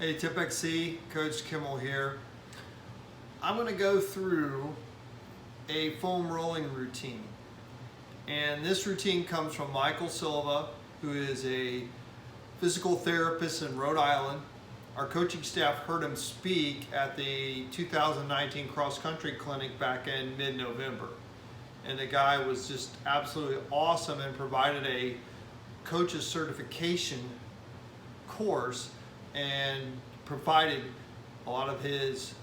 Hey, Tipp XC, Coach Kimmel here. I'm going to go through a foam rolling routine. And this routine comes from Michael Silva, who is a physical therapist in Rhode Island. Our coaching staff heard him speak at the 2019 cross-country clinic back in mid-November. And the guy was just absolutely awesome and provided a coach's certification course and provided a lot of his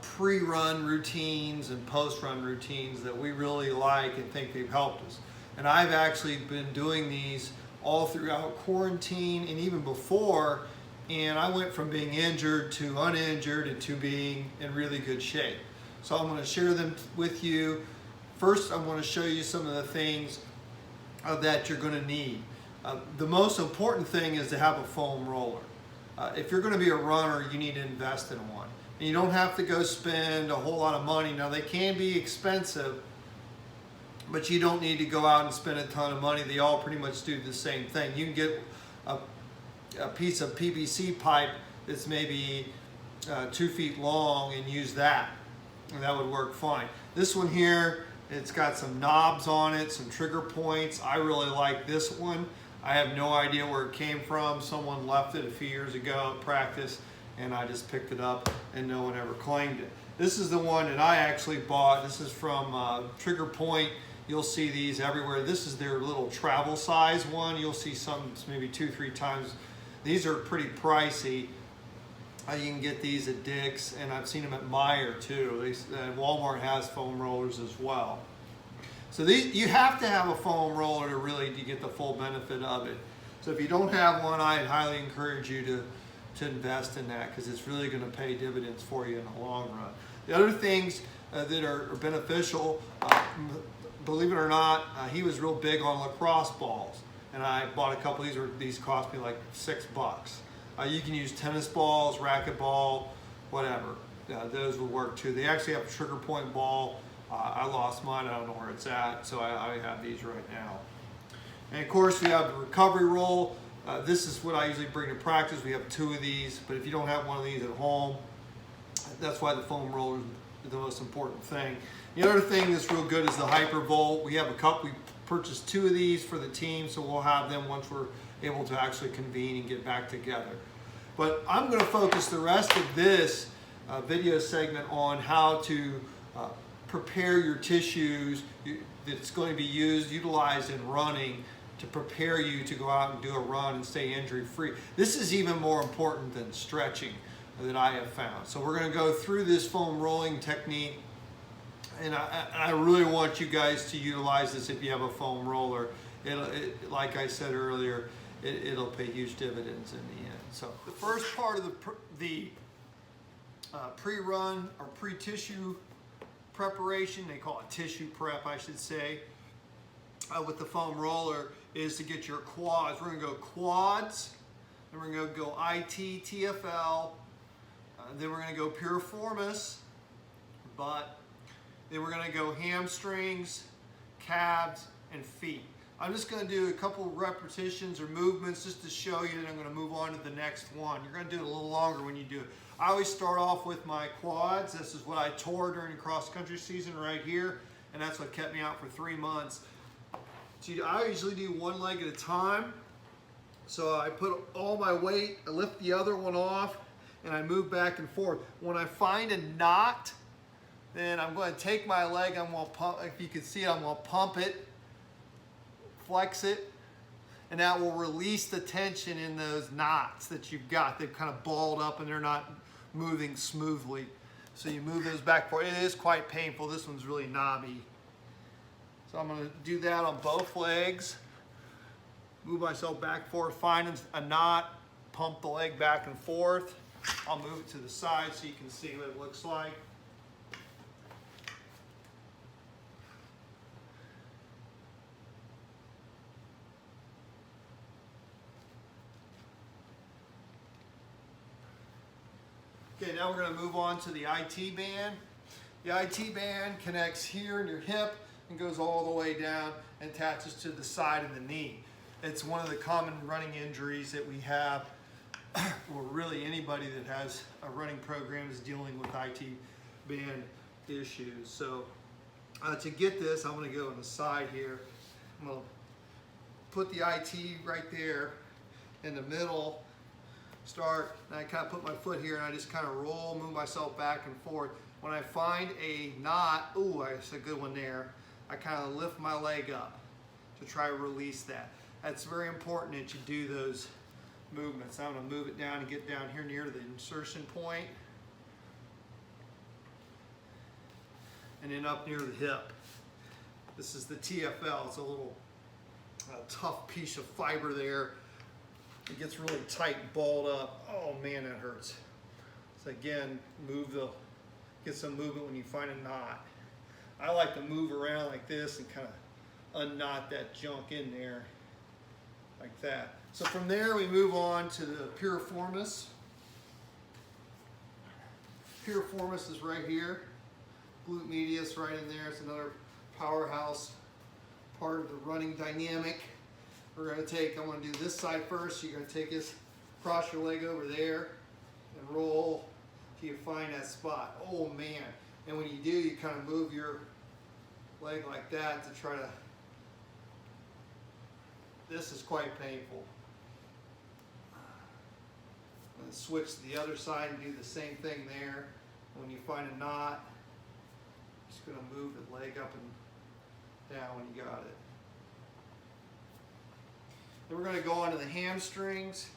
pre-run routines and post-run routines that we really like and think they've helped us. And I've actually been doing these all throughout quarantine and even before, and I went from being injured to uninjured and to being in really good shape. So I'm going to share them with you. First, I'm going to show you some of the things that you're going to need. The most important thing is to have a foam roller. If you're going to be a runner, you need to invest in one. And you don't have to go spend a whole lot of money. Now, they can be expensive, but you don't need to go out and spend a ton of money. They all pretty much do the same thing. You can get a piece of PVC pipe that's maybe 2 feet long and use that, and that would work fine. This one here, it's got some knobs on it, some trigger points. I really like this one. I have no idea where it came from. Someone left it a few years ago at practice, and I just picked it up, and no one ever claimed it. This is the one that I actually bought. This is from Trigger Point. You'll see these everywhere. This is their little travel size one. You'll see some maybe 2-3 times. These are pretty pricey. You can get these at Dick's, and I've seen them at Meijer too. Walmart has foam rollers as well. So you have to have a foam roller to get the full benefit of it. So if you don't have one, I highly encourage you to invest in that, because it's really going to pay dividends for you in the long run. The other things that are beneficial, believe it or not, he was real big on lacrosse balls, and I bought a couple. These cost me like $6. You can use tennis balls, racquetball, whatever. Those will work too. They actually have a trigger point ball. I lost mine. I don't know where it's at, so I have these right now. And of course, we have the recovery roll. This is what I usually bring to practice. We have 2 of these, but if you don't have one of these at home, that's why the foam roller is the most important thing. The other thing that's real good is the Hyper Volt. We have a couple. We purchased 2 of these for the team, so we'll have them once we're able to actually convene and get back together. But I'm going to focus the rest of this video segment on how to prepare your tissues that's going to be utilized in running to prepare you to go out and do a run and stay injury free. This is even more important than stretching that I have found. So we're going to go through this foam rolling technique, and I really want you guys to utilize this if you have a foam roller. Like I said earlier, it'll pay huge dividends in the end. So the first part of the pre-run or pre-tissue preparation, they call it tissue prep, I should say, with the foam roller, is to get your quads. We're going to go quads, then we're going to go IT, TFL, then we're going to go piriformis, butt, then we're going to go hamstrings, calves, and feet. I'm just going to do a couple repetitions or movements just to show you, and I'm going to move on to the next one. You're going to do it a little longer when you do it. I always start off with my quads. This is what I tore during the cross-country season right here, and that's what kept me out for 3 months. So I usually do one leg at a time. So I put all my weight, I lift the other one off, and I move back and forth. When I find a knot, then I'm going to take my leg, I'm going to pump, if you can see it, I'm going to pump it, flex it, and that will release the tension in those knots that you've got. They've kind of balled up and they're not moving smoothly. So you move those back forward. It is quite painful. This one's really knobby. So I'm going to do that on both legs. Move myself back forward, find a knot, pump the leg back and forth. I'll move it to the side so you can see what it looks like. Okay, now we're going to move on to the IT band. The IT band connects here in your hip and goes all the way down and attaches to the side of the knee. It's one of the common running injuries that we have or really anybody that has a running program is dealing with IT band issues. So to get this, I'm going to go on the side here. I'm going to put the IT right there in the middle, start, and I kind of put my foot here and I just kind of roll, move myself back and forth. When I find a knot, ooh, that's a good one there, I kind of lift my leg up to try to release that. That's very important that you do those movements. I'm going to move it down and get down here near the insertion point, and then up near the hip. This is the TFL. It's a little tough piece of fiber there. It gets really tight and balled up. Oh man, that hurts. So again, get some movement when you find a knot. I like to move around like this and kind of unknot that junk in there like that. So from there we move on to the piriformis. Piriformis is right here. Glute medius right in there. It's another powerhouse part of the running dynamic. We're going to take, I'm going to do this side first. You're going to take this, cross your leg over there and roll till you find that spot. Oh man. And when you do, you kind of move your leg like that to try to, this is quite painful. I'm going to switch to the other side and do the same thing there. When you find a knot, just going to move the leg up and down when you got it. Then we're going to go on to the hamstrings.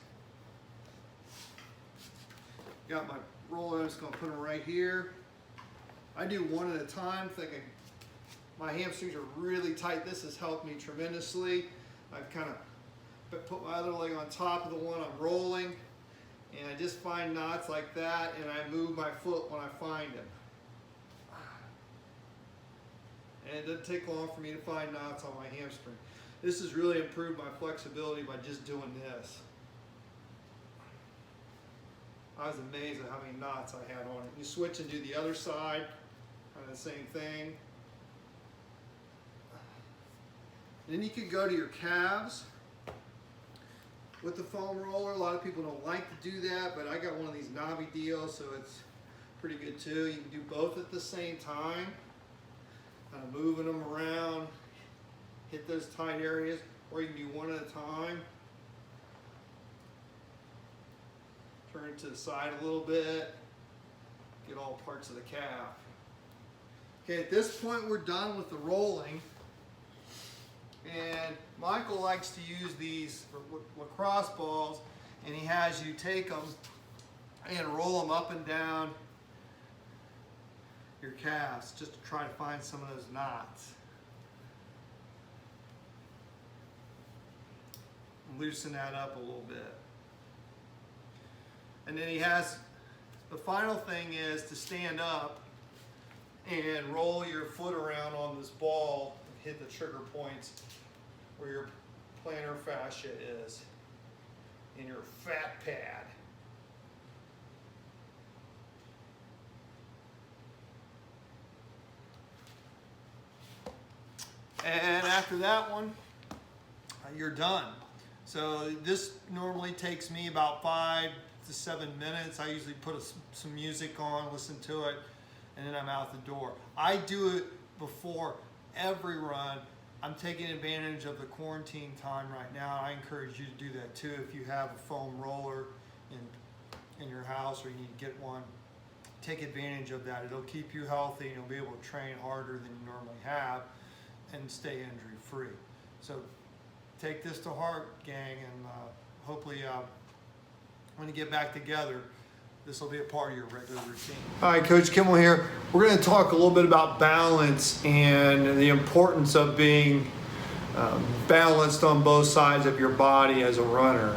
Got my roller, I'm just going to put them right here. I do one at a time, thinking my hamstrings are really tight. This has helped me tremendously. I've kind of put my other leg on top of the one I'm rolling, and I just find knots like that, and I move my foot when I find them. And it doesn't take long for me to find knots on my hamstring. This has really improved my flexibility by just doing this. I was amazed at how many knots I had on it. You switch and do the other side, kind of the same thing. Then you can go to your calves with the foam roller. A lot of people don't like to do that, but I got one of these knobby deals, so it's pretty good too. You can do both at the same time, kind of moving them around, hit those tight areas, or you can do one at a time. Turn it to the side a little bit, get all parts of the calf. Okay, at this point we're done with the rolling. And Michael likes to use these lacrosse balls, and he has you take them and roll them up and down your calves just to try to find some of those knots. Loosen that up a little bit. And then he has, the final thing is to stand up and roll your foot around on this ball and hit the trigger points where your plantar fascia is in your fat pad. And after that one, you're done. So this normally takes me about 5 to 7 minutes. I usually put some music on, listen to it, and then I'm out the door. I do it before every run. I'm taking advantage of the quarantine time right now. I encourage you to do that too. If you have a foam roller in your house or you need to get one, take advantage of that. It'll keep you healthy and you'll be able to train harder than you normally have and stay injury free. So take this to heart, gang, and hopefully when you get back together, this will be a part of your regular routine. All right, Coach Kimmel here. We're going to talk a little bit about balance and the importance of being balanced on both sides of your body as a runner.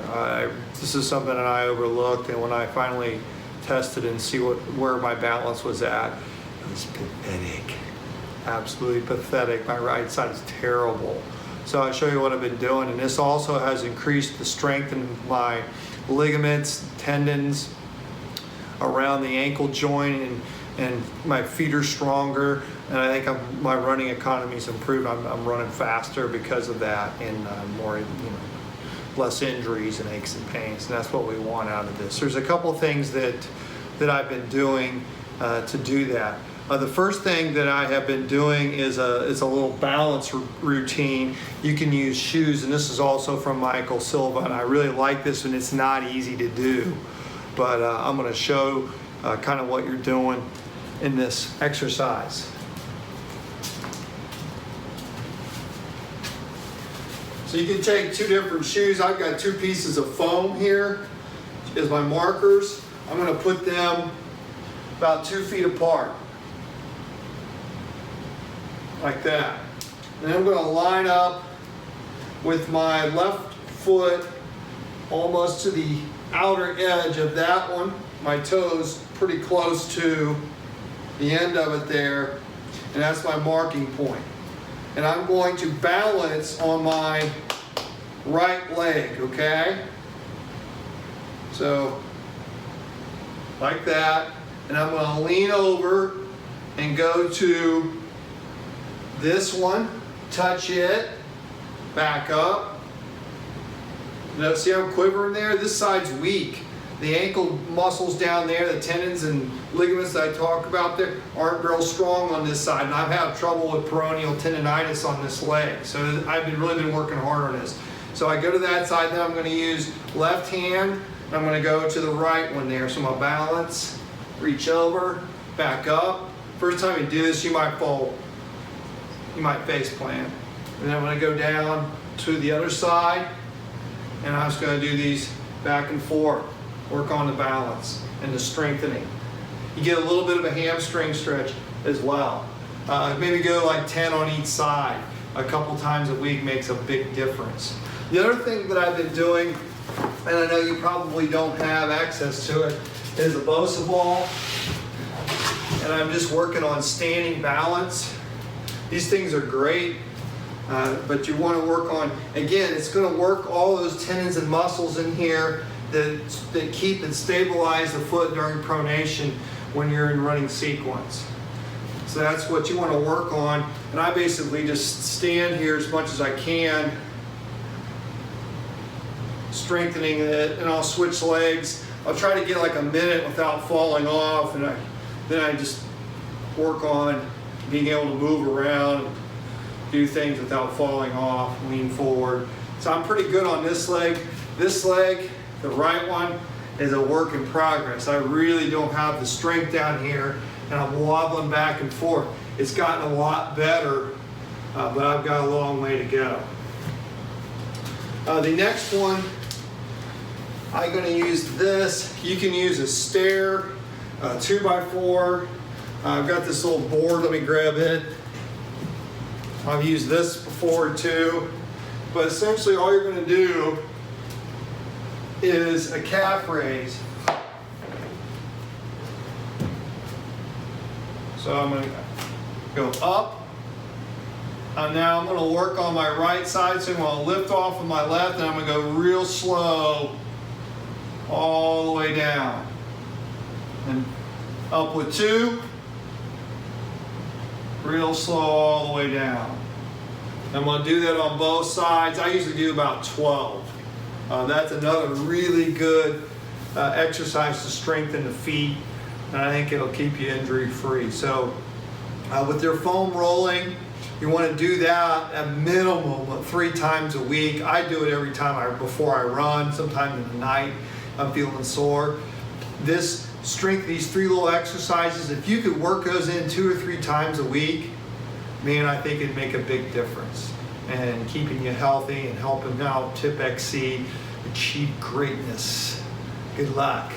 This is something that I overlooked, and when I finally tested and see where my balance was at, it was pathetic. Absolutely pathetic. My right side is terrible. So I'll show you what I've been doing, and this also has increased the strength in my ligaments, tendons around the ankle joint, and my feet are stronger, and I think my running economy's improved. I'm running faster because of that, and more less injuries and aches and pains, and that's what we want out of this. There's a couple of things that I've been doing to do that. The first thing that I have been doing is a little balance routine. You can use shoes, and this is also from Michael Silva, and I really like this one. It's not easy to do, but I'm going to show kind of what you're doing in this exercise. So you can take two different shoes. I've got two pieces of foam here as my markers. I'm going to put them about 2 feet apart, like that. And I'm going to line up with my left foot almost to the outer edge of that one, my toes pretty close to the end of it there, and that's my marking point. And I'm going to balance on my right leg, okay? So, like that, and I'm going to lean over and go to this one, touch it, back up. See how I'm quivering there? This side's weak. The ankle muscles down there, the tendons and ligaments that I talk about there, aren't real strong on this side. And I've had trouble with peroneal tendonitis on this leg. So I've really been working hard on this. So I go to that side, then I'm going to use left hand, and I'm going to go to the right one there. So I'm going to balance, reach over, back up. First time you do this, you might fall. You might face plant. And then I'm going to go down to the other side, and I'm just going to do these back and forth. Work on the balance and the strengthening. You get a little bit of a hamstring stretch as well. Maybe go like 10 on each side a couple times a week makes a big difference. The other thing that I've been doing, and I know you probably don't have access to it, is a Bosa ball. And I'm just working on standing balance. These things are great, but you want to work on, again, it's going to work all those tendons and muscles in here that keep and stabilize the foot during pronation when you're in running sequence. So that's what you want to work on. And I basically just stand here as much as I can, strengthening it, and I'll switch legs. I'll try to get like a minute without falling off, and then I just work on being able to move around, do things without falling off, lean forward. So I'm pretty good on this leg. This leg, the right one, is a work in progress. I really don't have the strength down here, and I'm wobbling back and forth. It's gotten a lot better, but I've got a long way to go. The next one, I'm going to use this. You can use a stair, 2x4. I've got this little board. Let me grab it. I've used this before too. But essentially all you're going to do is a calf raise. So I'm going to go up. And now I'm going to work on my right side. So I'm going to lift off of my left, and I'm going to go real slow all the way down. And up with 2. Real slow all the way down. I'm going to do that on both sides. I usually do about 12. That's another really good exercise to strengthen the feet, and I think it'll keep you injury free. So with your foam rolling, you want to do that at minimum of 3 times a week. I do it every time before I run, sometime in the night. I'm feeling sore. These 3 little exercises, if you could work those in 2 or 3 times a week, man, I think it'd make a big difference and keeping you healthy and helping out Tipp XC achieve greatness. Good luck.